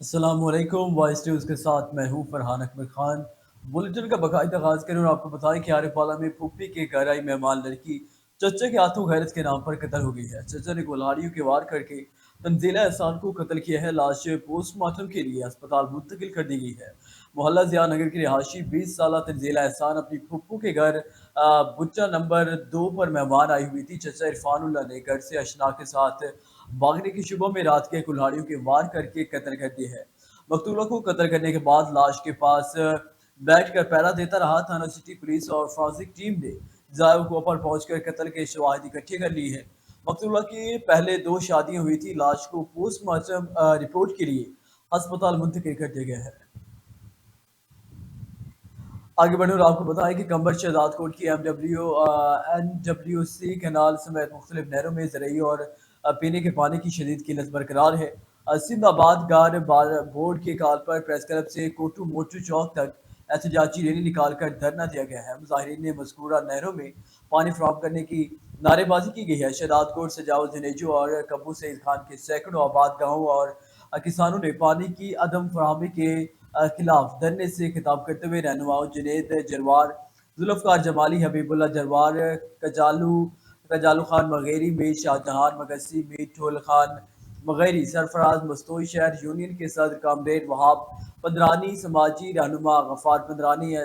السلام علیکم، voice news کے ساتھ میں ہوں فرحان اکمل خان۔ بلٹن کا باقاعدہ آغاز کریں اور آپ کو بتائیں کہ عارف والا میں پھپھی کے گھر آئی مہمان لڑکی چچا کے ہاتھوں غیرت کے نام پر قتل ہو گئی ہے۔ چچا نے گولہاڑیوں کے وار کر کے تنزیلہ احسان کو قتل کیا ہے۔ لاش پوسٹ مارٹم کے لیے اسپتال منتقل کر دی گئی ہے۔ محلہ ضیاء نگر کی رہائشی 20 سالہ تنزیلہ احسان اپنی پھپھو کے گھر بچہ نمبر 2 پر مہمان آئی ہوئی تھی۔ چچا عرفان اللہ نے گھر سے اشنا کے ساتھ بھاگنے کی شبہ میں رات کے کلہاڑیوں کے وار کر کے قتل کر دی ہے۔ مقتولہ کو قتل کرنے کے بعد لاش کے پاس بیٹھ کر پہرا دیتا رہا۔ تھانہ سٹی پولیس اور فورنسک ٹیم نے ضائع کو پر پہنچ کر قتل کے شواہد اکٹھے کر لی ہیں۔ مقتولہ کی پہلے 2 شادیاں ہوئی تھی۔ لاش کو پوسٹ مارٹم رپورٹ کے لیے ہسپتال منتقل کر دیا گیا ہے۔ آگے بڑھیں اور آپ کو بتائیں کہ کمبر شہزاد کوٹ کی این ڈبلیو سی کینال سمیت مختلف نہروں میں زرعی اور پینے کے پانی کی شدید قلت برقرار ہے۔ سندھ آباد گار بورڈ کے کال پر پریس کلب سے کوٹو موٹو چوک تک احتجاجی ریلی نکال کر دھرنا دیا گیا ہے۔ مظاہرین نے مذکورہ نہروں میں پانی فراہم کرنے کی نعرے بازی کی گئی ہے۔ شہزاد کوٹ سجاؤ جنیجو اور کبو سعید خان کے سینکڑوں آباد گاؤں اور کسانوں نے پانی کی عدم فراہمی کے خلاف دھرنے سے خطاب کرتے ہوئے رہنماؤں جنید جروار، ذوالفقار جمالی، حبیب اللہ جروار، کجالو خان مغیری، میر شاہجہان مگسی، میر ٹھول خان مغیری، سرفراز مستوئی، شہر یونین کے صدر کامریڈ وہاب پندرانی، سماجی رہنما غفار پندرانی،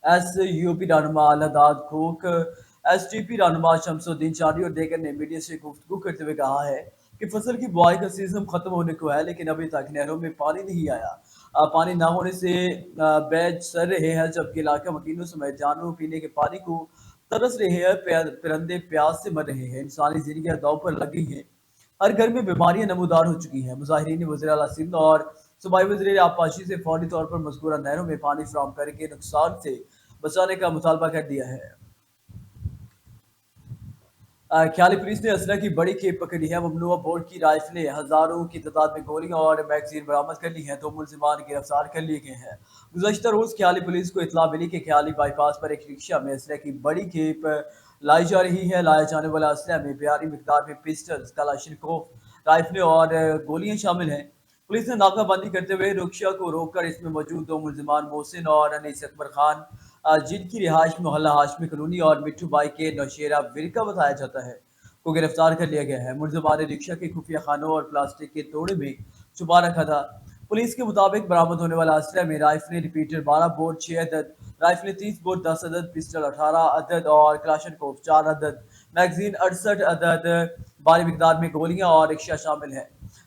ایس یو پی رہنما الہداد کھوک، ایس ٹی پی رہنما شمس الدین چاندی اور دیگر نے میڈیا سے گفتگو کرتے ہوئے کہا ہے کہ فصل کی بوائی کا سیزن ختم ہونے کو ہے لیکن ابھی تک نہروں میں پانی نہیں آیا۔ پانی نہ ہونے سے بیج سر رہے ہیں جبکہ علاقہ مکینوں سمیت جانوروں پینے کے پانی کو ترس رہے ہیں۔ پرندے پیاس سے مر رہے ہیں، انسانی زندگیاں داؤ پر لگ گئی ہیں، ہر گھر میں بیماریاں نمودار ہو چکی ہیں۔ مظاہرین نے وزیر اعلیٰ سندھ اور صوبائی وزیر آبپاشی سے فوری طور پر مذکورہ نہروں میں پانی فراہم کر کے نقصان سے بچانے کا مطالبہ کر دیا ہے۔ کھیالی پولیس نے اسلحے کی بڑی کھیپ پکڑی ہے۔ ممنوعہ بورڈ کی رائفلیں، ہزاروں کی تعداد میں گولیاں اور میگزین برآمد کر لی ہیں۔ 2 ملزمان گرفتار کر لیے گئے ہیں۔ گزشتہ روز کھیالی پولیس کو اطلاع ملی کہ کھیالی بائی پاس پر ایک رکشہ میں اسلحے کی بڑی کھیپ لائی جا رہی ہے۔ لائے جانے والا اسلحے میں بھاری مقدار میں پسٹلز، کلاشنکوف رائفلیں اور گولیاں شامل ہیں۔ پولیس نے ناکہ بندی کرتے ہوئے رکشہ کو روک کر اس میں موجود 2 ملزمان محسن اور انیس اکبر خان، جن کی رہائش محلہ ہاشمی کالونی اور مٹھو بائی کے نوشیرہ ورکہ بتایا جاتا ہے، کو گرفتار کر لیا گیا ہے۔ ملزمان نے رکشہ کے خفیہ خانوں اور پلاسٹک کے توڑے میں چھپا رکھا تھا۔ پولیس کے مطابق برآمد ہونے والا اسلحہ میں رائفلیں ریپیٹر 12 بور 6 عدد، رائفلیں 30 بور 10 عدد، پسٹل 18 عدد اور کلاشنکوف 4 عدد، میگزین 68 عدد، بھاری مقدار میں گولیاں اور رکشہ شامل ہیں۔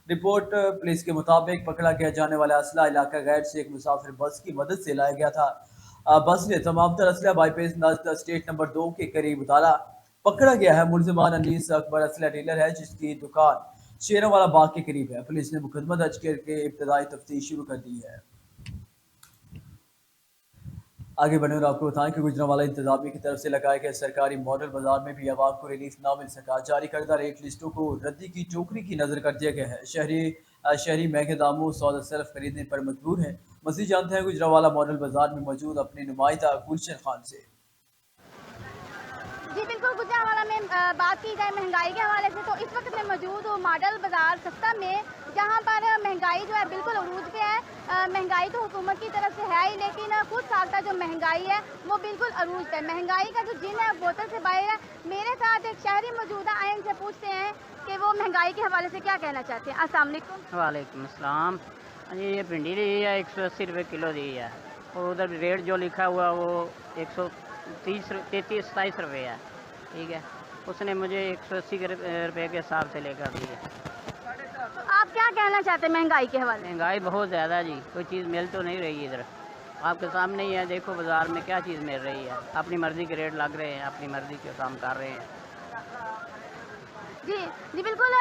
رپورٹ پولیس کے مطابق پکڑا گیا جانے والا اسلحہ علاقہ غیر سے ایک مسافر بس کی مدد سے لایا گیا تھا۔ بس نے تمام تر اسلحہ بائی پاس نزد اسٹیٹ نمبر 2 کے قریب اتارا۔ پکڑا گیا ہے ملزمان انیس اکبر اسلحہ ڈیلر ہے جس کی دکان شیروں والا باغ کے قریب ہے۔ پولیس نے مقدمہ درج کر کے ابتدائی تفتیش شروع کر دی ہے۔ آگے بڑھیں اور آپ کو بتائیں کہ گوجرانوالہ انتظامیہ کی طرف سے لگائے گئے سرکاری ماڈل بازار میں بھی عوام کو ریلیف نہ مل سکا۔ جاری کردہ ریٹ لسٹوں کو ردی کی ٹوکری کی نظر کر دیا گیا ہے۔ شہری مہنگے داموں سودا صرف خریدنے پر مجبور ہیں۔ مزید جانتے ہیں گوجرانوالہ ماڈل بازار میں موجود اپنے نمائندہ گلشن خان سے۔ جی بالکل، گوجرانوالہ میں بات کی جائے مہنگائی کے حوالے سے تو اس وقت میں موجود ہوں ماڈل بازار سستا میں، جہاں پر مہنگائی جو ہے بالکل عروج پہ ہے۔ مہنگائی تو حکومت کی طرف سے ہے ہی، لیکن کچھ سال کا جو مہنگائی ہے وہ بالکل عروج پہ ہے۔ مہنگائی کا جو جن ہے بوتل سے باہر ہے۔ میرے ساتھ ایک شہری موجود ہے، آئے ان سے پوچھتے ہیں کہ وہ مہنگائی کے حوالے سے کیا کہنا چاہتے ہیں۔ السلام علیکم۔ وعلیکم السلام جی، یہ بھنڈی دی ہے 180 روپے کلو دی ہے، اور ادھر ریٹ جو لکھا ہوا وہ 133-27 روپے ہے، ٹھیک ہے۔ اس نے مجھے 180 روپے کے حساب سے لے کر دی ہے۔ تو آپ کیا کہنا چاہتے ہیں مہنگائی کے حوالے سے؟ مہنگائی بہت زیادہ ہے جی، کوئی چیز مل تو نہیں رہی ادھر، آپ کے سامنے ہی ہے، دیکھو بازار میں کیا چیز مل رہی ہے، اپنی مرضی کے ریٹ لگ رہے ہیں، اپنی مرضی کے کام کر رہے ہیں۔ جی بالکل،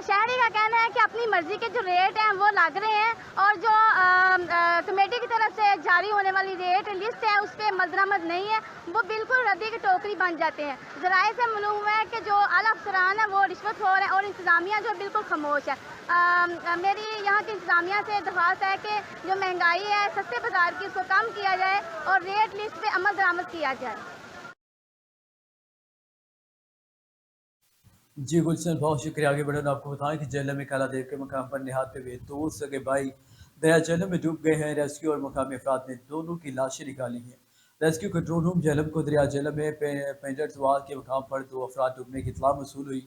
شہری کا کہنا ہے کہ اپنی مرضی کے جو ریٹ ہیں وہ لگ رہے ہیں، اور جو کمیٹی کی طرف سے جاری ہونے والی ریٹ لسٹ ہے اس پہ مدرمد نہیں ہے، وہ بالکل ردی کی ٹوکری بن جاتے ہیں۔ ذرائع سے معلوم ہوا ہے کہ جو اعلیٰ افسران ہیں وہ رشوت خور ہیں اور انتظامیہ جو بالکل خاموش ہے۔ میری یہاں کی انتظامیہ سے درخواست ہے کہ جو مہنگائی ہے سستے بازار کی اس کو کم کیا جائے اور ریٹ لسٹ پہ عمل درآمد کیا جائے۔ जी गुलशन, बहुत शुक्रिया। आगे बढ़े आपको बताएं कि जेहलम में काला देव के मकाम पर निहात पे बेदो सगे भाई दरिया जेहलम में डूब गए हैं। रेस्क्यू और मकामी अफराद ने दोनों की लाशें निकाली हैं। रेस्क्यू कंट्रोल रूम जेहलम को दरिया जेहलम में पेंडर्स वाल के मकाम पर दो अफराद डूबने की इतला मसूल हुई।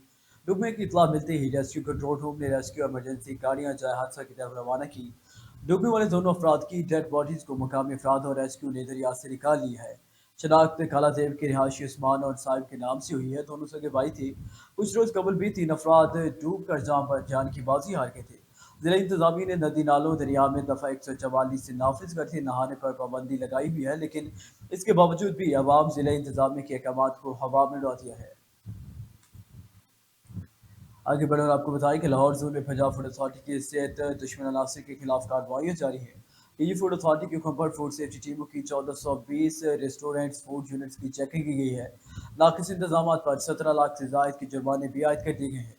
डूबने की इतला मिलते ही रेस्क्यू कंट्रोल रूम ने रेस्क्यू एमरजेंसी गाड़ियां जाए हादसा की तरफ रवाना की। डूबने वाले दोनों अफराद की डेड बॉडीज को मकामी अफराद और रेस्क्यू ने दरिया से निकाल लिया है। शनाख्त काला देव के रिहायशी उस्मान और साहिब के नाम से हुई है। दोनों सगे भाई थे। कुछ रोज कबल भी 3 अफराद डूब कर जान की बाजी हार गए थे। जिला इंतजामिया ने नदी नालों दरिया में दफ़ा 144 से नाफिज करके नहाने पर पाबंदी लगाई हुई है, लेकिन इसके बावजूद भी अवाम जिला इंतजामिया के अहकाम को हवा में उड़ा दिया है। आगे बढ़कर आपको बताएं कि लाहौर जोन में पंजाब फूड अथॉरिटी की सेहत दुश्मन अनासर के खिलाफ कार्रवाइयाँ जारी हैं। ये फूड अथॉरिटी के हुक्म पर फूड सेफ्टी टीमों की 1420 रेस्टोरेंट्स फूड यूनिट्स की चेकिंग की गई है। नाकिस इंतजाम पर 17 लाख से जायद के जुर्माने भी आयद कर दिए गए हैं।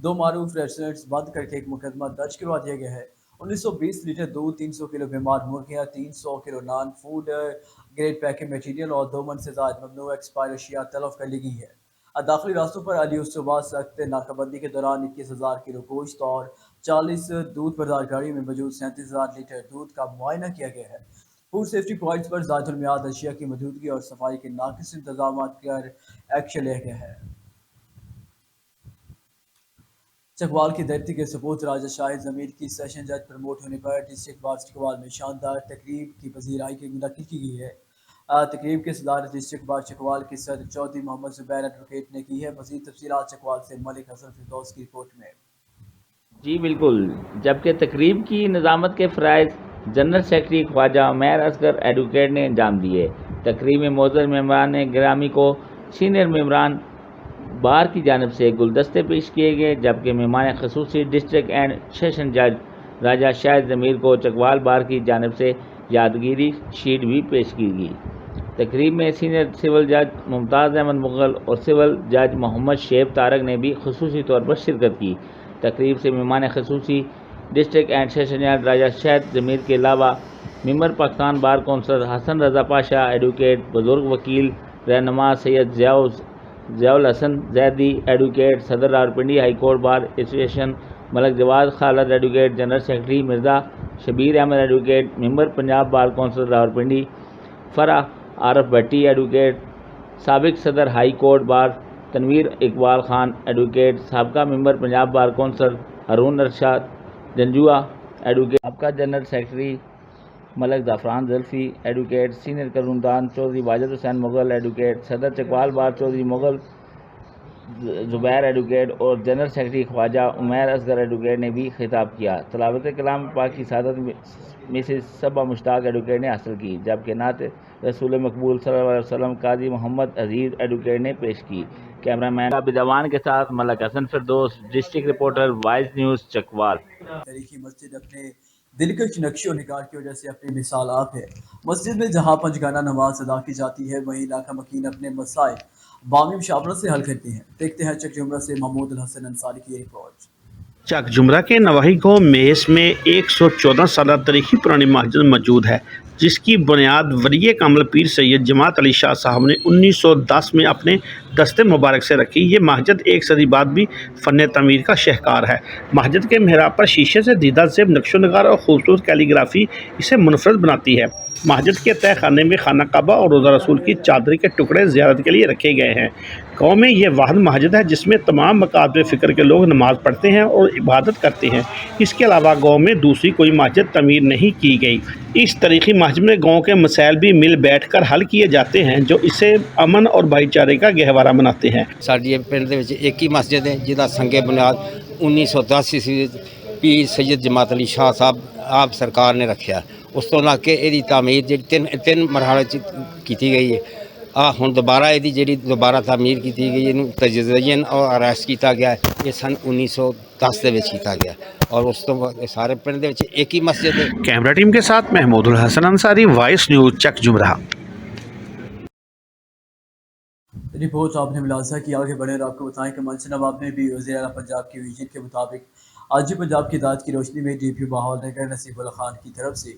2 मारूफ रेस्टोरेंट्स बंद करके एक मुकदमा दर्ज करवा दिया गया है। 1920 लीटर दूध, 300 किलो बीमार मुर्गियाँ, 300 kilo non food grade packing material और 2 मन से जायद ममनू एक्सपायर अशिया तलब कर ली गई है। दाखिली रास्तों पर अली सुबह सख्त नाकाबंदी के दौरान 21,000 किलो गोश्त और 40 दूध बरदार गाड़ियों में मौजूद 37,000 लीटर दूध का मुआयना किया गया है। फूड सेफ्टी पॉइंट्स पर ज़ायदुल मियाद अशिया की मौजूदगी और सफाई के नाकिस इंतजाम कर एक्शन लिया गया है। चकवाल की धरती के सपूत राजा शाहिद जमीर की सेशन जज प्रमोट होने पर डिस्ट्रिक्ट बार चकवाल में शानदार तकरीब की पजीराई की मुनक्किद की गई है। तकरीब की सदारत डिस्ट्रिक्ट बार चकवाल के सदर चौधरी मोहम्मद जुबैर एडवोकेट ने की है। मजीद तफसीलात चकवाल से मलिक हसन फिरदौस की रिपोर्ट में। जी बिल्कुल, जबकि तकरीब की निज़ामत के फ़राइज़ general secretary Khwaja Umair Asghar advocate ने अंजाम दिए। तकरीब में मौजूद मेहमान ग्रामी को सीनियर मेम्बरान बार की जानिब से गुलदस्ते पेश किए गए, जबकि मेहमान खसूसी डिस्ट्रिक्ट एंड सेशन जज राजा शाहिद ज़मीर को चकवाल बार की जानिब से यादगिरी शीट भी पेश की गई। तकरीब में सीनियर सिविल जज मुमताज़ अहमद मुग़ल और सिविल जज मोहम्मद शेब तारक ने भी खसूसी तौर पर शिरकत की। तकरीब से मेहमान खसूसी डिस्ट्रिक्ट एंड सेशन जज राजा शाहिद ज़मीर के अलावा member Pakistan bar council Hasan Raza Pasha advocate, बुजुर्ग वकील रहनुमा सैयद ज़ियाउल हसन जैदी एडवोकेट, सदर Rawalpindi high court bar association Malik Jawad Khalid advocate, general secretary Mirza Shabbir Ahmed advocate, member Punjab bar council Rawalpindi Farah Arif Bhatti advocate, साबिक सदर high court bar Tanveer Iqbal Khan advocate, साबका member Punjab bar council Haroon Arshad Janjua advocate, साबका general secretary Malik Zafran Zulfi advocate, senior कानूनदान चौधरी वाजिद हुसैन मुग़ल एडवोकेट, सदर चकवाल बार चौधरी मुग़ल ज़ुबैर एडवोकेट और general secretary Khwaja Umair Asghar advocate ने भी खिताब किया। तलावत कलाम पाक की सादत मिसेस सबा मुश्ताक एडवोकेट ने हासिल की, जबकि नात रसूल मकबूल सल्लल्लाहु अलैहि वसल्लम काजी मोहम्मद अजीज़ एडवोकेट ने पेश की। कैमरामैन बिदवान के साथ Malik Hasan Firdaus, district reporter voice news Chakwal. तारीखी मस्जिद अपने दिलकश नक्शो निगार की वजह से अपनी मिसाल आप है। मस्जिद में जहाँ पंजगाना नमाज अदा की जाती है, वहीं इलाका मकीन अपने मसाइल बामी मुशावरत से हल करते हैं। देखते हैं चक जुमरा से महमूद हसन अंसारी की रिपोर्ट। चक जुमरा के नवाही गांव मेस में 114 साल तारीखी पुरानी मस्जिद मौजूद है, जिसकी बुनियाद वली कामिल पीर सैयद जमात अली शाह साहब ने 1910 में अपने दस्ते मुबारक से रखी। ये मस्जिद एक सदी बाद भी फ़न तमीर का शहकार है। मस्जिद के मेहराब पर शीशे से दीदा जेब नक्शो नगार और खूबसूरत कैलीग्राफी इसे मुनफरद बनाती है। मस्जिद के तय खाने में खाना काबा और रोज़ा रसूल की चादरी के टुकड़े ज़ियारत के लिए रखे गए हैं। गाँव में ये वाहिद मस्जिद है जिसमें तमाम मकातब फ़िक्र के लोग नमाज़ पढ़ते हैं और इबादत करते हैं। इसके अलावा गाँव में दूसरी कोई मस्जिद तमीर नहीं की गई। इस तारीखी मस्जिद में गाँव के मसाइल भी मिल बैठ कर हल किए जाते हैं, जो इसे अमन और भाईचारे का गहवारा बनाते हैं। साडी पिंड दे विच एक ही मस्जिद है जिहदा संगे बुनियाद 1910 ईस्वी पीर सैयद जमात अली शाह साहब आप सरकार ने रखा। उस तो ला के इहदी तामीर जी तीन मरहले च कीती गई है। हुण दोबारा इहदी जिहड़ी दोबारा तामीर की गई, इहनूं तजज़ीयन और अरैस्ट किया गया। ये सन 1910 दे विच कीता गया और उस तो सारे पिंड दे विच एक ही मस्जिद है। कैमरा टीम के साथ महमूद हसन अंसारी, वॉइस न्यूज़ चक जुमरा। रिपोर्ट आपने मुलाजा की। आगे बढ़े और आपको बताएं कि मंच नवाब में भी वज़ीर आला पंजाब के विजन के मुताबिक आज पंजाब की दाद की रोशनी में DPO माहौल नगर नसीबुल्ला खान की तरफ से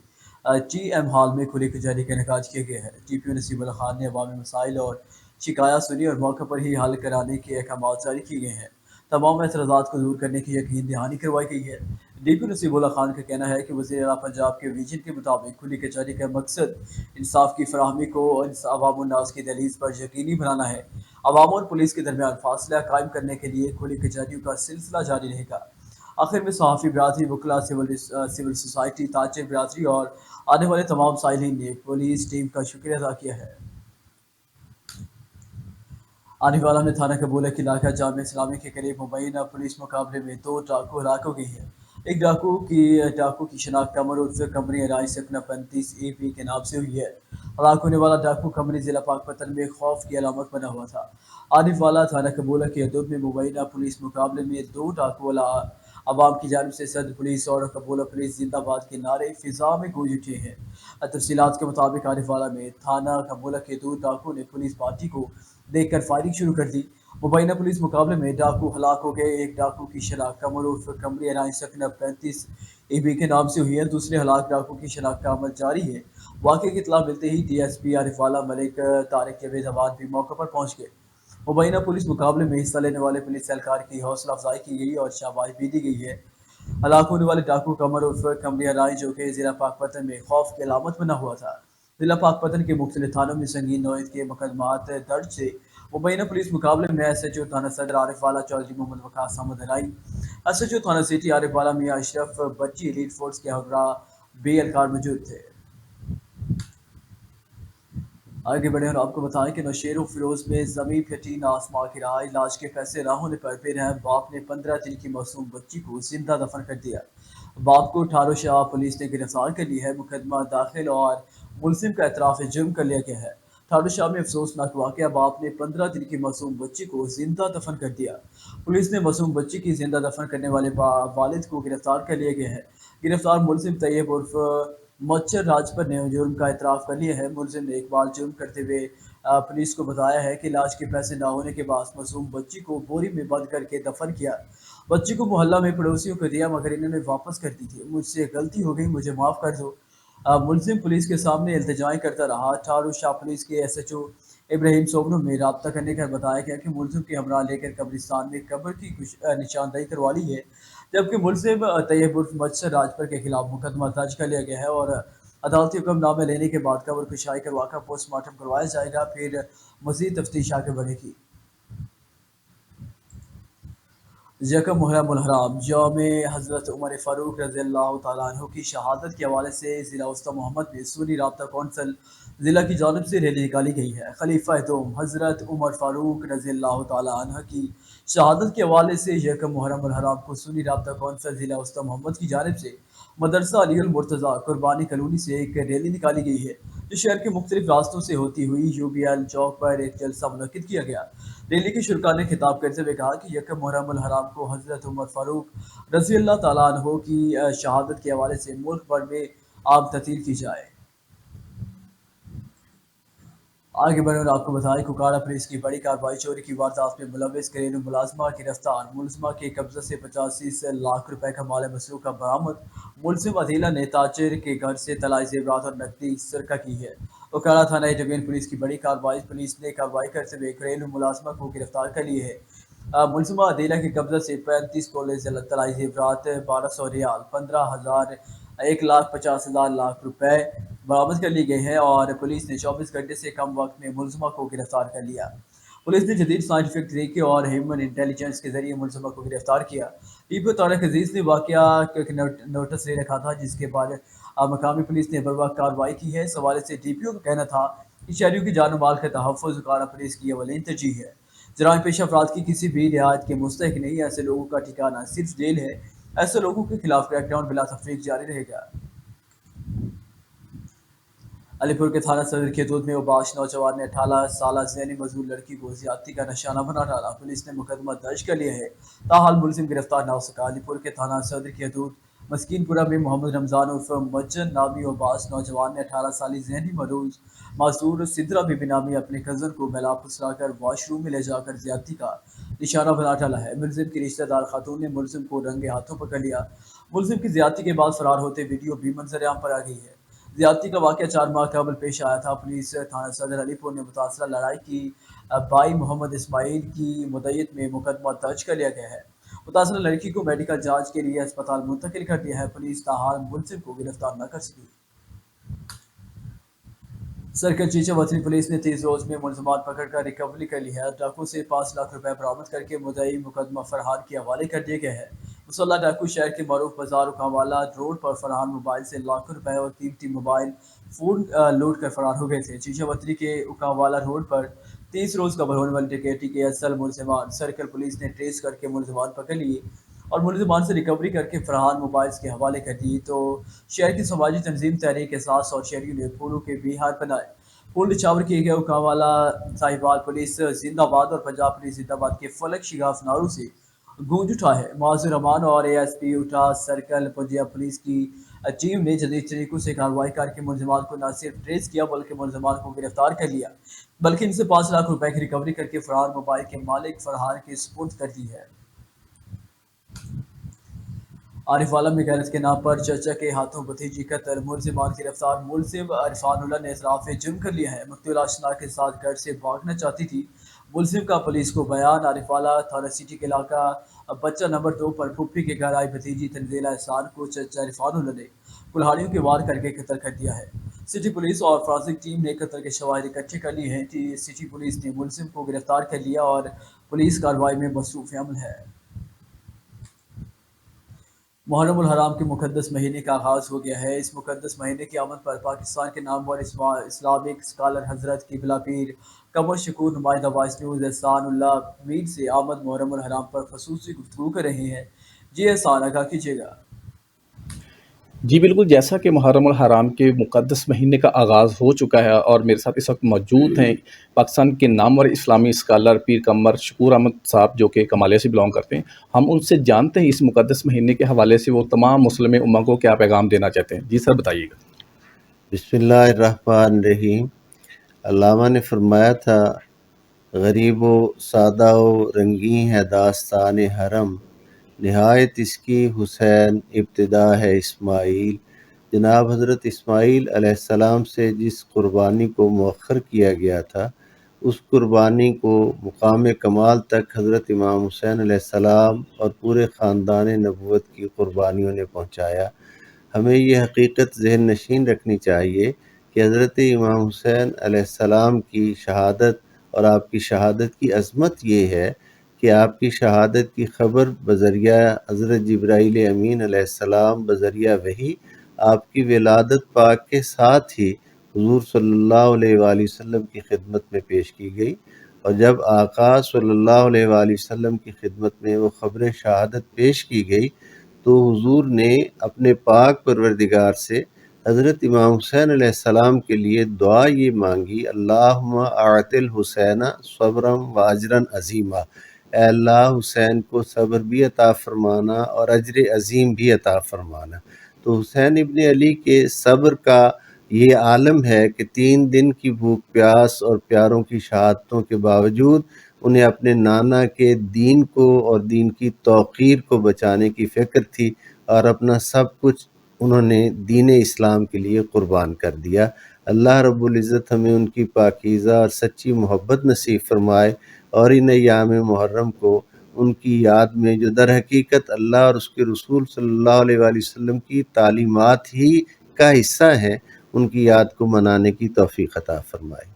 TM हॉल में खुली कचहरी का इनेकाद किया गया है। DPO नसीबुल्ला खान ने अवामी मसाइल और शिकायत सुनी और मौके पर ही हल कराने के अहकाम जारी किए गए हैं। तमाम एतराज़ात को दूर करने की यकीन दहानी करवाई गई है। DP नसीबुल्लाह खान का कहना है कि वज़ीर आला पंजाब के विजन के मुताबिक खुली कचहरी का मकसद इंसाफ की फराहमी को अवाम उन्नास की दहलीज पर यकीनी बनाना है। अवाम और पुलिस के दरमियान फासला कायम करने के लिए खुली कचहरियों का सिलसिला जारी रहेगा। आखिर में सहाफ़ी बिरादरी, वकला, सिविल सोसाइटी, ताजिर बिरादरी और आने वाले तमाम साइलिन ने पुलिस टीम का शुक्रिया अदा किया है। आने वाला में थाना कबूला के इलाका जामिया इस्लामी के करीब मुबैना पुलिस मुकाबले में 2 डाकू हलाक हो गई है। एक डाकू की शनाख्त कमर उर्फ कमरी राय सपना 35 EP के नाम से हुई है। हलाक होने वाला डाकू कमरी जिला पाकपतन में खौफ की अलामत बना हुआ था। आने वाला थाना कबूला के हदूद में मुबैना पुलिस मुकाबले में 2 डाकू अवाम की जानिब से सद पुलिस और कबूला पुलिस जिंदाबाद के नारे फिजा में गूंज उठे हैं। तफसीलात के मुताबिक आने वाला में थाना कबूला के 2 डाकू ने पुलिस पार्टी को देखकर फायरिंग शुरू कर दी। मुबैना पुलिस मुकाबले में डाकू हलाक हो गए। एक डाकू की शनाख्त कमर उर्फ कमरी राय सकना 35 EB के नाम से हुई है। दूसरे हलाक डाकू की शनाख्त का अमल जारी है। वाक़े की इत्तला मिलते ही DSP आरिफवाला मलिक तारिक जवेद अवाद भी मौके पर पहुंच गए। मुबैना पुलिस मुकाबले में हिस्सा लेने वाले पुलिस एहलकार की हौसला अफजाई की गई और शाबाश भी दी गई है। हलाक होने वाले डाकू कमर उर्फ कमरिया राय जो कि जिला पाकपतन में खौफ की अलामत बना हुआ था। जिला पाकपतन के मुख्तलिफ थानों में संगीन नौयत के मुकदमात दर्ज से मुबैना पुलिस मुकाबले में SHO थाना सदर आरिफवाला चौधरी मोहम्मद वकास अहमद हलाई, SHO थाना सिटी आरिफवाला मियां अशरफ बच्ची एलीट फोर्स के हमरा बे एहलकार मौजूद थे। आगे बढ़े और आपको बताएं कि नौशेरो फिरोज में जमीन फटी आसमां की राह, इलाज के पैसे ना होने पर बेरहम बाप ने 15 दिन की मासूम बच्ची को जिंदा दफन कर दिया। बाप को ठारो शाह पुलिस ने गिरफ्तार कर लिया है। मुकदमा दाखिल और मुलजिम का एतराफ़ जुर्म कर लिया गया है। ठारो शाह में अफसोसनाक वाक़या, बाप ने 15 दिन की मासूम बच्ची को जिंदा दफन कर दिया। पुलिस ने मासूम बच्ची की जिंदा दफन करने वाले वालिद को गिरफ्तार कर लिया गया है। गिरफ्तार मुलजिम तैयब उर्फ मच्छर राजपर ने जुर्म का एतराफ़ कर लिया है। मुलजिम ने इकबाल जुर्म करते हुए पुलिस को बताया है कि इलाज के पैसे ना होने के बाद मासूम बच्ची को बोरी में बंद करके दफन किया। बच्ची को मोहल्ला में पड़ोसियों को दिया मगर इन्होंने वापस कर दी थी। मुझसे गलती हो गई, मुझे माफ़ कर दो। मुलजिम पुलिस के सामने इल्तिजाएं करता रहा। ठारो शाह पुलिस के SHO इब्राहिम सोबनो में रब्ता करने का बताया गया कि मुलजिम के हमरा लेकर कब्रिस्तान में कब्र की निशानदही करवा ली है, जबकि मुलजिम तैयब उर्फ मच्छर राजपर के खिलाफ मुकदमा दर्ज कर लिया गया है और अदालती हुक्मनामे लेने के बाद कब्र कुशाई करवाकर पोस्टमार्टम करवाया जाएगा। फिर मज़ीद तफ्तीश आगे बढ़ेगी। यकम मुहर्रम हराम यौम हज़रत उमर फ़ारूक रज़ियल्लाहु तआला अन्हु की शहादत के हवाले से ज़िला उस्ता मोहम्मद में सुन्नी राब्ता कौंसल ज़िला की जानिब से रैली निकाली गई है। खलीफा दोम हज़रत उमर फ़ारूक रज़ियल्लाहु तआला अन्हु की शहादत के हवाले से यकम मुहर्रम हराम को सुन्नी राब्ता कौंसल ज़िला उस्ता मोहम्मद की जानिब से मदरसा अलीउल मुर्तज़ा कुर्बानी कॉलोनी से एक रैली निकाली गई है, जो शहर के मुख्तलिफ रास्तों से होती हुई UBL चौक पर एक जलसा मुनक्किद किया गया। रैली के शुरका ने खिताब करते हुए कहा कि यकम मुहर्रम हराम को हज़रत उमर फ़ारूक रज़ियल्लाहु तआला अन्हु की शहादत के हवाले से मुल्क भर में आम तहसील की जाए। आगे बढ़े और आपको बताएं कुकाड़ा पुलिस की बड़ी कार्रवाई, चोरी की वारदात में मुलविस घरेलू मुलाजमा गिरफ्तार। मुलजमा के कब्जे से 85 लाख रुपए का माल मसरूका बरामद। मुलजिम अदीला ने ताजिर के घर से तलाई जेवरात और नकदी सरका की है। कुकाड़ा थाना डिवीजन पुलिस की बड़ी कार्रवाई, पुलिस ने कार्रवाई करते हुए घरेलू मुलाजमा को गिरफ्तार कर लिए है। मुलजिमा अदीला के कब्जे से 35 तोले तलाई जेवरात, 1200 रियाल, 15,000, 1,50,000 रुपए बरामद कर लिए गए हैं और पुलिस ने 24 घंटे से कम वक्त में मुलजिमा को गिरफ्तार कर लिया। पुलिस ने जदीद साइंटिफिक तरीके और ह्यूमन इंटेलिजेंस के जरिए मुलजिमा को गिरफ्तार किया। टीपू तारक अजीज ने वाकया नोटिस ले रखा था, जिसके बाद मकामी पुलिस ने बर्वक्त कार्रवाई की है। इस हवाले से DPO का कहना था कि शहरियों की जान माल का तहफ़्फ़ुज़ उकाड़ा पुलिस की अवलीन तरजीह है। जराइम पेश अफराद की किसी भी रियायत के मुस्तहिक नहीं। ऐसे लोगों का ठिकाना सिर्फ जेल है। ऐसे लोगों के खिलाफ क्रैकडाउन बिला तफरीक जारी रहेगा। अलीपुर के थाना सदर के हदूद में उबाश नौजवान ने 18 साल ज़ैनी मजदूर लड़की को ज़्यादती का निशाना बना डाला। पुलिस ने मुकदमा दर्ज कर लिया है, ताहाल मुलजिम गिरफ्तार न हो सका। अलीपुर के थाना सदर के हदूद मस्कीनपुरा में मोहम्मद रमज़ान उर्फ मज्जन नामी उबाश नौजवान ने 18 साली ज़ैनी मरूज मासूर सिद्रा बीबी नामी अपने कज़न को महिला फुसलाकर वॉशरूम में ले जाकर ज़्यादती का निशाना बना डाला है। मुलजिम की रिश्तेदार खातून ने मुलजिम को रंगे हाथों पकड़ लिया। मुलजिम की ज़्यादती के बाद फरार होते वीडियो भी मंजर आम पर आ गई है। ज्यादती का वाक़या 4 माह कबल पेश आया था। पुलिस थाना सदर अलीपुर ने मुतासरा लड़ाई की भाई मोहम्मद इस्माइल की मुद्दत में मुकदमा दर्ज कर लिया गया है। मुतासरा लड़की को मेडिकल जांच के लिए अस्पताल मुंतकिल कर दिया है। पुलिस ताहाल मुलजिम को गिरफ्तार न कर सकी। सर्कल चीचा वतनी पुलिस ने 30 रोज में मुलजमान पकड़ कर रिकवरी कर ली है। डाकू से 5 लाख रुपए बरामद करके मुद्दई मुकदमा फरहान के हवाले कर दिए गए हैं। मुसल्ला डाकू शहर के मरूफ बाजार उकावाला रोड पर फरहान मोबाइल से लाखों रुपए और कीमती मोबाइल फोन लूट कर फरार हो गए थे। चीचा वतनी के उकावाला रोड पर 30 रोज कबर होने वाली डकैती के असल मुलजमान सर्कल पुलिस ने ट्रेस करके मुलजमान पकड़ लिए और मुलजमान से रिकवरी करके फरहान मोबाइल्स के हवाले कर दी। तो शहर की समाजी तंजीम तहरीक एहसास और शहरियों ने फूलों के बिहार बनाए। फूल निछावर किए गए उकावाला साहिवाल पुलिस जिंदाबाद और पंजाब पुलिस जिंदाबाद के फलक शिगाफ नारों से गूंज उठा है। माजिर रहमान और ASP उठा सर्कल पंजाब पुलिस की टीम ने जदीद तरीकों से कार्रवाई करके मुलजमान को न सिर्फ ट्रेस किया बल्कि मुलजमान को गिरफ्तार कर लिया, बल्कि इनसे 5 लाख रुपए की रिकवरी करके फरार मोबाइल के मालिक फरहान के सुपुर्द कर दी है। आरिफ आलम में गैरत के नाम पर चचा के हाथों भतीजी कत्ल, मुलजिमान गिरफ्तार। मुलजिम अरफानुल्लाह ने इतराफ जुर्म कर लिया है। मकतूल आशना के साथ घर से भागना चाहती थी। मुलजिम का पुलिस को बयान। आरिफाला थाना सिटी के इलाका बच्चा नंबर 2 पर फुप्पी के घर आई भतीजी तंजीला एहसान को चचा अरफानुल्लाह ने कुल्हाड़ियों के वार करके कत्ल कर दिया है। सिटी पुलिस और फॉरेंसिक टीम ने कत्ल के शवाहिद इकट्ठे कर लिए हैं। सिटी पुलिस ने मुलजिम को गिरफ्तार कर लिया और पुलिस कार्रवाई में मसरूफ अमल है। मुहर्रम उल हराम के मुकद्दस महीने का आगाज़ हो गया है। इस मुकद्दस महीने की आमद पर पाकिस्तान के नामवर इस्लामिक स्कॉलर हज़रत क़िबला पीर कमर शकूर नुमाइंदा वॉइस न्यूज़ एहसान उल्लाह मीर से आमद मुहर्रम उल हराम पर ख़ुसूसी गुफ्तगू कर रहे हैं। जी एहसान, आगाह कीजिएगा। जी बिल्कुल, जैसा कि मुहर्रम उल हराम के मुक़द्दस महीने का आगाज़ हो चुका है और मेरे साथ इस वक्त मौजूद हैं पाकिस्तान के नामवर इस्लामी स्कॉलर पीर कमर शकूर अहमद साहब जो कि कमालिया से बिलोंग करते हैं। हम उनसे जानते हैं इस मुक़द्दस महीने के हवाले से वो तमाम मुस्लिम उम्मा को क्या पैगाम देना चाहते हैं। जी सर, बताइएगा। बिस्मिल्लाहिर्रहमानिर्रहीम। अल्लामा ने फरमाया था, गरीबो सादाओ रंगी है दास्तान हरम, नहायत इसकी हुसैन इब्तिदा है इस्माइल। जनाब हज़रत इस्माइल अलैहिस्सलाम से जिस कुर्बानी को मौखर किया गया था, उस कुर्बानी को मुकाम कमाल तक हज़रत इमाम हुसैन अलैहिस्सलाम और पूरे ख़ानदान नबूवत की कुर्बानियों ने पहुँचाया। हमें ये हकीकत ज़हन नशीन रखनी चाहिए कि हज़रत इमाम हुसैन अलैहिस्सलाम की शहादत और आपकी शहादत की अज़मत ये है कि आपकी शहादत की ख़बर बज़रिया हज़रत जिब्राईल अमीन अलैहिस्सलाम बज़रिया वही आपकी विलादत पाक के साथ ही हुज़ूर सल्लल्लाहु अलैहि वसल्लम की खिदमत में पेश की गई। और जब आका सल्लल्लाहु अलैहि वसल्लम की खिदमत में वो ख़बर शहादत पेश की गई तो हुज़ूर ने अपने पाक परवरदिगार से हज़रत इमाम हुसैन अलैहिस्सलाम के लिए दुआ ये मांगी, अल्लाहुम्मा आतिल हुसैना सब्रम व अजरन अज़ीमा। ऐ अल्लाह, हुसैन को सब्र भी अता फरमाना और अजर अज़ीम भी अता फरमाना। तो हुसैन इब्न अली के सब्र का ये आलम है कि 3 दिन की भूख प्यास और प्यारों की शहादतों के बावजूद उन्हें अपने नाना के दीन को और दीन की तौक़ीर को बचाने की फ़िक्र थी और अपना सब कुछ उन्होंने दीन इस्लाम के लिए कुर्बान कर दिया। अल्लाह रब्बुल इज़्ज़त हमें उनकी पाकीज़ा और सच्ची मोहब्बत नसीब फरमाए और इन अय्याम मुहर्रम को उनकी याद में जो दर हकीकत अल्लाह और उसके रसूल सल्लल्लाहु अलैहि वसल्लम की तालीमात ही का हिस्सा है, उनकी याद को मनाने की तौफीक अता फरमाए।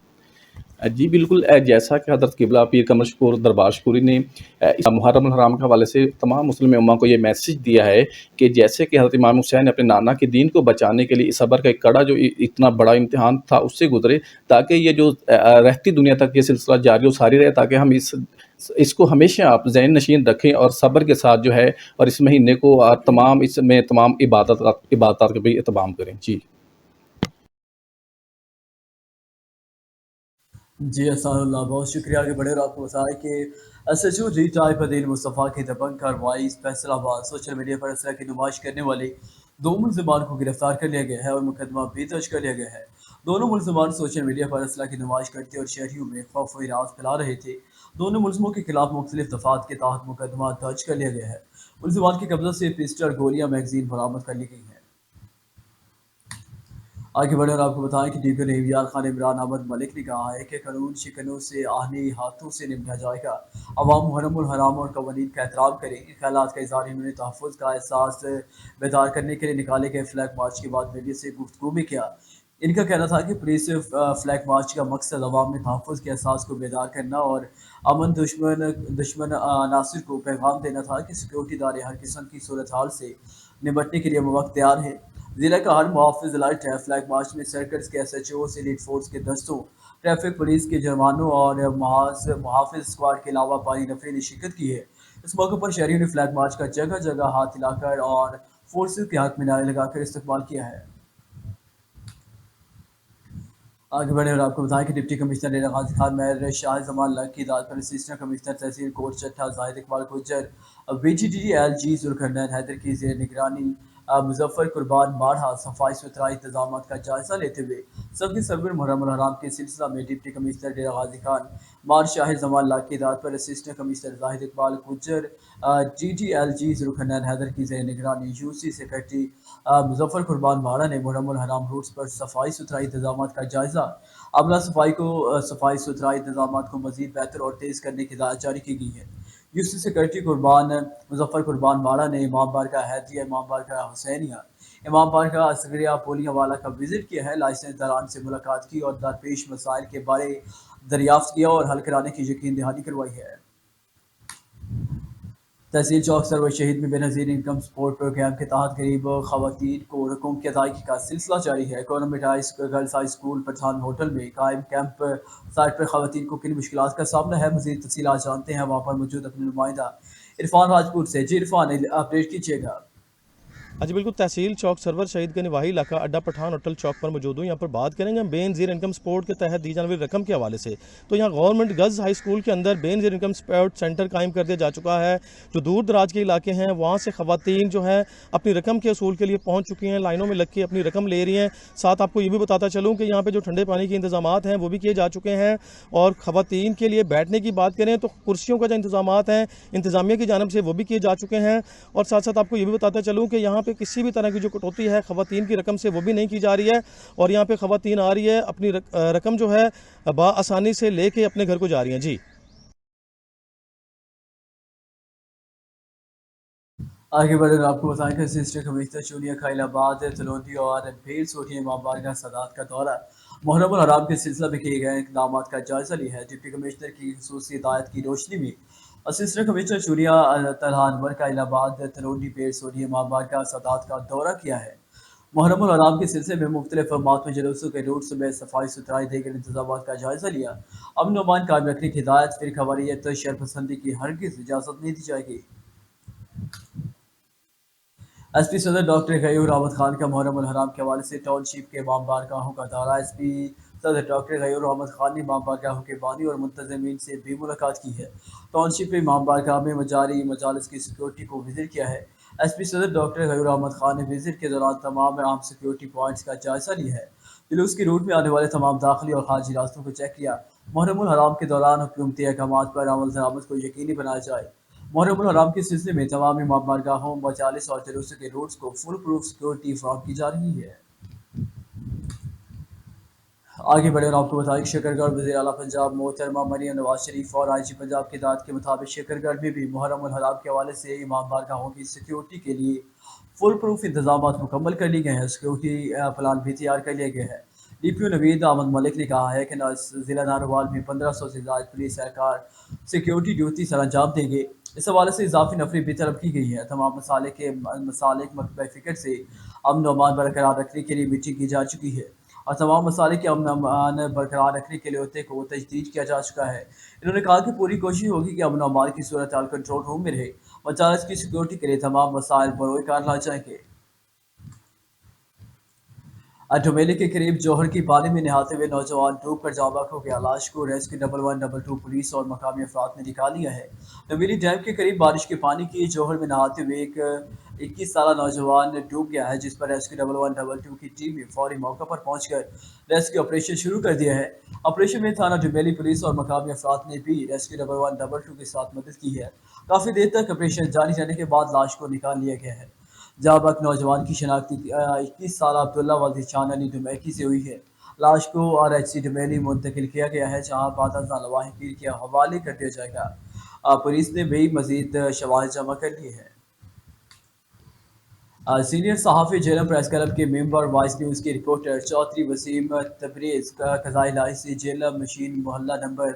जी बिल्कुल, जैसा कि हज़रत क़िबला पीर कमर शकूर दरबार शकूरी ने इस मुहर्रम उल हराम के हवाले से तमाम मुस्लिम उम्मा को ये मैसेज दिया है कि जैसे कि हज़रत इमाम हुसैन ने अपने नाना के दीन को बचाने के लिए सब्र का एक कड़ा जो इतना बड़ा इम्तिहान था उससे गुजरे, ताकि ये जो रहती दुनिया तक ये सिलसिला जारी और सारी रहे, ताकि हम इसको हमेशा आप ज़हन नशीन रखें और सब्र के साथ जो है और इस महीने को तमाम इसमें तमाम इबादत का भी एहतमाम करें। जी जी अहसानुल्लाह, बहुत शुक्रिया। आगे बढ़े और आपको बताया कि SHO रीटा फदील मुस्तफ़ा की दबंग कार्रवाई फैसलाबाद सोशल मीडिया पर असरा की नुमाइश करने वाले 2 मुलज़िमान को गिरफ्तार कर लिया गया है और मुकदमा भी दर्ज कर लिया गया है। दोनों मुलज़िमान सोशल मीडिया पर असला की नुमाइश करते और शहरियों में खौफ व हिरास फैला रहे थे। दोनों मुलज़िमों के खिलाफ मुख्तलिफ दफ़ात के तहत मुकदमा दर्ज कर लिया गया है। मुलज़िमान के कब्ज़े से पिस्टल, गोलियाँ, मैगज़ीन बरामद कर ली गई हैं। आगे बढ़े और आपको बताएं कि डीपी रेवियार खान इमरान अहमद मलिक ने कहा है कि कानून शिकनों से आहने हाथों से निपटा जाएगा। अवाम मुहर्रमुल हराम और कवानीन का एहतराम करें। इन ख्यालात का इज़हार इन्होंने तहफ़्फ़ुज़ का एहसास बेदार करने के लिए निकाले गए फ्लैग मार्च के बाद मीडिया से गुफ्तगू में किया। इनका कहना था कि पुलिस फ्लैग मार्च का मकसद अवाम में तहफ़्फ़ुज़ के एहसास को बेदार करना और अमन दुश्मन अनासर को पैगाम देना था कि सिक्योरिटी इदारे हर किस्म की सूरत हाल से निपटने के लिए मुवक्किल तैयार है। जिला का हर मुहाफ़िज़ अलर्ट है। फ्लैग मार्च में सर्कल्स के SHOs, एलीट फोर्स के दस्तों, ट्रैफिक पुलिस के जवानों और मुहाफ़िज़ स्क्वाड के अलावा पानी नफरी ने शिरकत की है। इस मौके पर शहरियों ने फ्लैग मार्च का जगह जगह हाथ हिलाकर और फोर्सेस के हक में नारे लगाकर इस्तकबाल किया है। आगे बढ़े और आपको बताएं कि deputy commissioner Dera Ghazi Khan mayor Shah Zaman Lak की हिदायत पर असिस्टेंट कमिश्नर तहसील कोट चट्टा जाहिद इकबाल गुज्जर BGDLG जुल्करनैन हैदर की ज़ेर निगरानी मुजफ्फर कुर्बान माढ़ा सफाई सुथराई इंतजाम का जायजा लेते हुए सब्ज़ी सरवर मुहर्रमुल हराम के सिलसिला में डिप्टी कमिश्नर डेरा गाजी खान मार शाह जमान लक की हिदायत पर assistant commissioner Zahid Iqbal Gujjar GDLG Zulqarnain Haider की ज़ेर निगरानी UC सेक्रेटरी मुजफ्फर कुर्बान माड़ा ने मुहर्रमुल हराम रूट्स पर सफाई सुथराई इंतजाम का जायजा अमला सफाई सुथराई इंतजाम को मज़ीद बेहतर और तेज़ करने की हिदायत जारी की गई है। UC सेक्रेटरी मुजफ्फर कुर्बान माड़ा ने इमाम बारगाह हैदरिया, इमाम बारगाह हुसैनिया, इमाम बारगाह असगरिया पोलिया वाला का विजिट किया है। लाइसेंस दरान से मुलाकात की और दरपेश मसाइल के बारे दरियाफ्त किया और हल कराने की यकीन दहानी करवाई है। तहसील चौक सरवर शहीद में बेनज़ीर इनकम सपोर्ट प्रोग्राम के तहत गरीब खवातीन को रकम की अदायगी का सिलसिला जारी है। Government girls high school Pathan hotel में कायम कैंप साइट पर खवातीन को किन मुश्किलात का सामना है, मज़ीद तफसीलात जानते हैं वहाँ पर मौजूद अपने नुमाइंदा इरफान राजपूत से। जी इरफान, अपडेट कीजिएगा। जी बिल्कुल, तहसील चौक सरवर शहीद के निवाही इलाका अड्डा पठान होटल चौक पर मौजूद हूँ। यहाँ पर बात करेंगे हम बेनज़ीर इनकम सपोर्ट के तहत दी जाने वाली रकम के हवाले से। तो यहाँ गवर्नमेंट गर्ल्स हाई स्कूल के अंदर बेनज़ीर इनकम सपोर्ट सेंटर कायम कर दिया जा चुका है। जो दूर दराज के इलाके हैं वहाँ से ख़वातीन जो है अपनी रकम के असूल के लिए पहुँच चुकी हैं, लाइनों में लग के अपनी रकम ले रही हैं। साथ आपको ये भी बताता चलूँ कि यहाँ पर जो ठंडे पानी के इंतजाम हैं वो भी किए जा चुके हैं। और ख़वातीन के लिए बैठने की बात करें तो कुर्सियों का जो इंतजाम हैं इंतज़ामिया की जानब से वो भी किए जा चुके हैं। और साथ साथ आपको ये भी बताता चलूँ कि यहाँ पर किसी भी तरह की कटौती है खवातीन की रकम से वो भी नहीं की जा रही है। और यहाँ पे खवातीन आ रही है अपनी रकम जो है आसानी से लेके अपने घर को जा रही हैं। जी आगे बढ़े आपको बताएं कि असिस्टेंट कमिश्नर चूनिया खैलाबाद तलौंदी और भेल सोटिया इमाम बारगाह सादात का दौरा मुहर्रमुल हराम के सिलसिला में किए गए इक़दाम का जायजा लिया है। डिप्टी कमिश्नर की खुसूसी हिदायत की रोशनी में असिस्टेंट कमिश्नर चूनिया तलहा अनवर का इलाहाबाद तलौंडी भेल सोटिया इमाम बारगाह सादात का दौरा किया है। मुहर्रमुल हराम के सिलसिले में मुख्तलिफ मात में जुलूसों के रूट्स में सफाई सुथराई दीगर इंतजाम का जायजा लिया। अमन व अमान कायम रखने की हिदायत, फिरकावारियत शरपसंदी की हरगिज़ इजाज़त नहीं दी जाएगी। SP सदर डॉक्टर गयूर अहमद खान का मुहर्रमुल हराम के हवाले से टाउनशिप के इमाम बारगाहों का दौरा। SP सदर डॉक्टर गयूर अहमद खान ने इमाम बारगाहों के बानी और मुंतज़मीन से भी मुलाकात की है। टाउनशिप इमाम बारगाह में जारी मजालिस की सिक्योरिटी को विजिट किया है। SP सदर डॉक्टर गयूर अहमद खान ने विजिट के दौरान तमाम आम सिक्योरिटी पॉइंट्स का जायजा लिया है। जुलूस की रूट में आने वाले तमाम दाखिली और खारजी रास्तों को चेक किया। मुहर्रमुल हराम के दौरान हुकूमती अहकामात पर अमल दरामद को यकीनी बनाया जाए। मुहर्रमुल हराम के सिलसिले में तमाम इमाम बारगाहों, मजालिस और जुलूस के रूट्स को फुल प्रूफ सिक्योरिटी फराहम की जा रही है। आगे बढ़े और आपको बताएं कि शकरगढ़ वज़ीर आला पंजाब मोहतरमा मरियम नवाज शरीफ और IG पंजाब की हिदायत के मुताबिक शकरगढ़ में भी मुहर्रमुल हराम के हवाले से इमाम बारगाहों की सिक्योरिटी के लिए फुल प्रूफ इंतजाम मुकम्मल कर लिए गए हैं। सिक्योरिटी प्लान भी तैयार कर लिया गया है। DPO नवीद अहमद मलिक ने कहा है कि ज़िला नारोवाल में 1500 से ज़ायद पुलिस एहलकार सिक्योरिटी ड्यूटी सर अंजाम देंगे। इस हवाले से इजाफी नफरी भी तलब की गई है। तमाम मसालिक मकतब फ़िक्र से अमन व अमान बरकरार रखने के लिए मीटिंग की जा चुकी है और तमाम मसाले के अमन अमान बरकरार रखने के लिए होते को तजदीद किया जा चुका है। इन्होंने कहा कि पूरी कोशिश होगी कि अमन अमान की सूरत हाल कंट्रोल रूम में रहे। मजालिस की सिक्योरिटी के लिए तमाम मसाइल बरोए कार ला जाएंगे। डोमेली के करीब जौहर की पानी में नहाते हुए नौजवान डूब कर जाँ बहक हो गया। लाश को रेस्क्यू 112 पुलिस और मकामी अफराद ने निकाल लिया है। डोमेली डैम के करीब बारिश के पानी की जौहर में नहाते हुए एक 21 साल नौजवान डूब गया है, जिस पर रेस्क्यू 112 की टीम ने फौरी मौके पर पहुंचकर रेस्क्यू ऑपरेशन शुरू कर दिया है। ऑपरेशन में थाना डोमेली पुलिस और मकामी अफराद ने भी रेस्क्यू 112 के साथ मदद की है। काफ़ी देर तक ऑपरेशन जारी रहने के बाद लाश को निकाल लिया गया है। जहाँ बक नौजवान की शनाख्ती 21 साल अब्दुल्ला वालद शान अली डुमैकी से हुई है। लाश को RHC डुमैनी मुंतकिल किया गया है, जहाँ बाद लवाही पीर के हवाले कर दिया जाएगा। पुलिस ने भी मजीद शवाहिद जमा कर लिए हैं। सीनियर सहाफ़ी जेलम प्रेस क्लब के मेंबर वॉइस न्यूज़ के रिपोर्टर चौधरी वसीम तबरेज़ का क़ज़ाई इलाज से जेलम मशीन मोहल्ला नंबर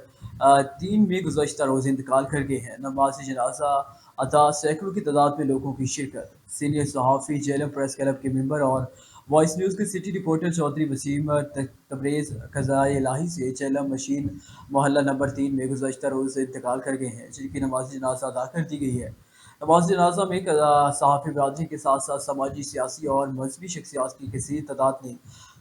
3 में गुज़श्ता रोज़ इंतकाल कर गए हैं। नमाज जनाजा अता सैकड़ों की तादाद में लोगों की शिरकत। सीनियर सहाफ़ी जेलम प्रेस क्लब के मेंबर और वॉइस न्यूज़ के सिटी रिपोर्टर चौधरी वसीम तबरेज़ क़ज़ाई इलाही से जेलम मशीन मोहल्ला नंबर 3 में गुज़श्ता रोज़ इंतकाल कर गए हैं, जिनकी नमाज जनाजा अदा कर दी गई है। नमाज जनाजा में सहाफ़ी बरादरी के साथ साथ समाजी, सियासी और मजहबी शख्सियात की कसीर तादाद ने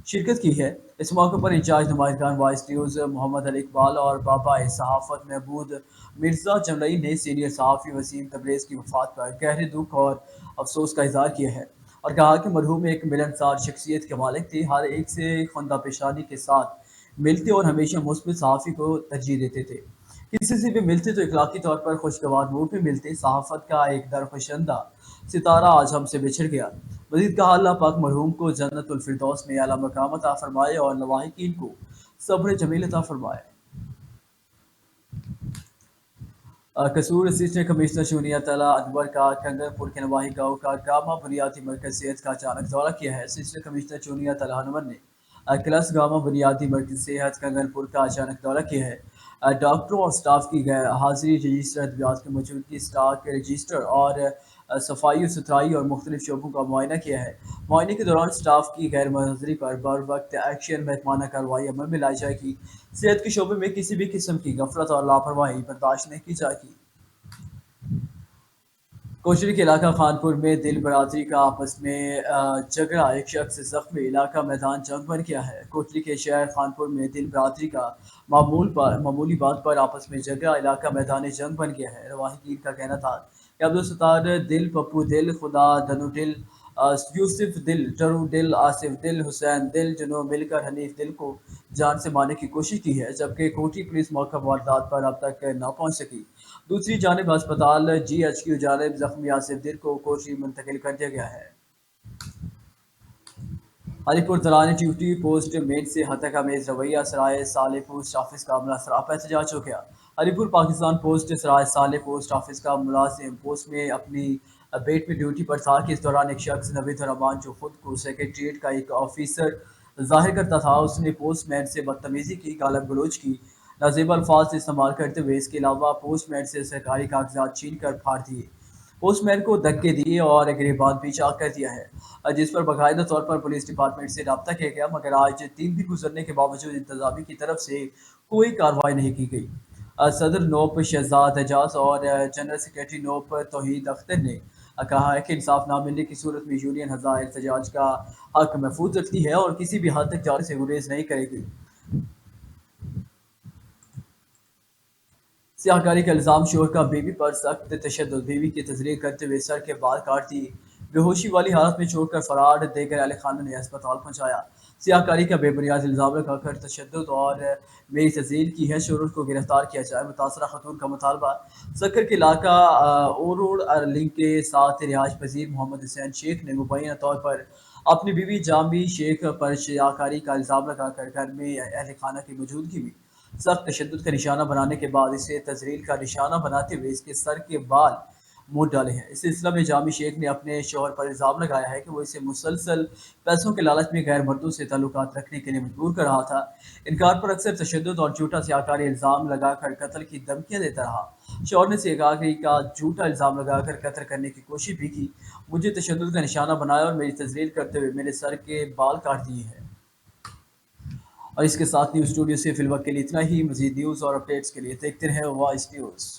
शिरकत की है। इस मौके पर इंचार्ज नुमाइंदगान वॉइस न्यूज़ मोहम्मद अली इकबाल और बाबा सहाफ़त महमूद मिर्ज़ा जमलई ने सीनियर सहाफ़ी वसीम तबरेज़ की वफ़ात पर गहरे दुख और अफसोस का इज़हार किया है और कहा कि मरहूम एक मिलनसार शख्सियत के मालिक थे। हर एक से खुंदा पेशानी के साथ मिलते और हमेशा मुस्बित सहाफ़ी को तरजीह देते थे। किसी से भी मिलते तो इखलाकी तौर पर खुशगवार मूड में मिलते। सहाफ़त का एक दरख्शंदा सितारा आज हमसे बिछड़ गया। मज़ीद कहा, अल्लाह पाक मरहूम को जन्नतुल फिरदौस में आला मकाम अता फरमाए और लवाहिकीन को सब्र जमील अता फरमाए। कसूर असिस्टेंट कमिश्नर शूनिया तला अनवर का कंगनपुर के नवाही गाँव का गामा बुनियादी मरकज सेहत का अचानक दौरा किया है। असिस्टेंट कमिश्नर शूनिया तला अनवर ने क्लस गामा बुनियादी मरकज सेहत कंगनपुर का अचानक दौरा किया है। डॉक्टरों और स्टाफ की हाजिरी, रजिस्टर अद्वियात की मौजूदगी, स्टाक रजिस्टर और सफाई और सुथराई और मुख्तलिफ शोबों का मुआयना किया है। मुआयने के दौरान स्टाफ की गैर हाजिरी पर बर वक्त एक्शन महकमाना कार्रवाई अमल में लाई जाएगी। सेहत के शोबे में किसी भी किस्म की गफलत और लापरवाही बर्दाश्त नहीं की जाएगी। कोचरी के इलाका खानपुर में दिल बरादरी का आपस में झगड़ा, एक शख्स जख्मी, इलाका मैदान जंग बन गया है। कोचरी के शहर खानपुर में दिल बरादरी का मामूली बात पर आपस में झगड़ा, इलाका मैदान जंग बन गया है। रवाहीगीर का कहना था कि अब्दुल सत्तार दिल, पप्पू दिल, खुदा धनु दिल, यूसुफ दिल, टरू दिल, आसिफ दिल, हुसैन दिल, जिन्होंने मिलकर हनीफ दिल को जान से मारने की कोशिश की है, जबकि कोठी पुलिस मौका वारदात पर अब तक न पहुंच सकी। दूसरी जानिब अस्पताल GHQ जानिब जख्मी आसिफ दिल को कोठी मुंतकिल कर दिया गया है। अलीपुर दौरान ड्यूटी पोस्ट मेन से हतक अमेज रवैया, सराय साले पोस्ट ऑफिस का अमला सरापा एहतजाज हो गया। अलीपुर पाकिस्तान पोस्ट सराय साले पोस्ट ऑफिस का मुलाजिम पोस्ट में अपनी बेट में ड्यूटी पर था कि इस दौरान एक शख्स नवीद रहमान, जो खुद को सेक्रेटरीट का एक ऑफिसर जाहिर करता था, उसने पोस्टमैन से बदतमीजी की, गालम गलोच की, नाजेब अल्फाज इस्तेमाल करते हुए इसके अलावा पोस्टमैन से सरकारी कागजात छीन कर फाड़ दिए, पोस्टमैन को धक्के दिए और गिरबान भी चाक कर दिया है, जिस पर बाकायदा तौर पर पुलिस डिपार्टमेंट से रब्ता किया गया, मगर आज 3 दिन गुजरने के बावजूद इंतजामी की तरफ से कोई कार्रवाई नहीं की गई। सदर नोप शहजाद एजाज और जनरल सेक्रेटरी नोप तौहीद अख्तर ने कहा है कि इंसाफ ना मिलने की सूरत में यूनियन हजार एहतजाज का हक महफूज रखती है और किसी भी हद तक जाने से गुरेज नहीं करेगी। सियाहकारी का इल्ज़ाम, शोहर का बीवी पर सख्त तशद्दुद, बीवी की तजरीह करते हुए सर के बाल काट दिए, बेहोशी वाली हालत में छोड़कर फरार, देगर अहले खाना ने अस्पताल पहुंचाया। सियाहकारी का बेबुनियाद इल्ज़ाम लगाकर तशद्दुद और मेरी तज़लील की है, शोहर को गिरफ्तार किया जाए। मुतासरा खतून का मुतालबा, सक्कर के इलाका ओरोड लिंक के साथ रिहाइश पजीर मोहम्मद हुसैन शेख ने मुबैना तौर पर अपनी बीवी जामी शेख पर सियाहकारी का इल्ज़ाम लगाकर घर में अहले खाना की मौजूदगी में सख्त तशद्दुद का निशाना बनाने के बाद इसे तजरील का निशाना बनाते हुए इसके सर के बाल मुँह डाले हैं। इस सिलसिला में जामी शेख ने अपने शौहर पर इल्ज़ाम लगाया है कि वो इसे मुसलसल पैसों के लालच में गैर मर्दों से ताल्लुकात रखने के लिए मजबूर कर रहा था। इनकार पर अक्सर तशद्दुद और झूठा सियाहकारी इल्ज़ाम लगाकर कत्ल की धमकियाँ देता रहा। शौहर ने सियाहकारी का झूठा इल्ज़ाम लगाकर कत्ल करने की कोशिश भी की, मुझे तशद्दुद का निशाना बनाया और मेरी तजरील करते हुए मेरे सर के बाल काट दिए हैं। और इसके साथ न्यूज़ स्टूडियो से फिलहाल के लिए इतना ही। मज़ीद न्यूज़ और अपडेट्स के लिए देखते रहें वॉइस न्यूज़।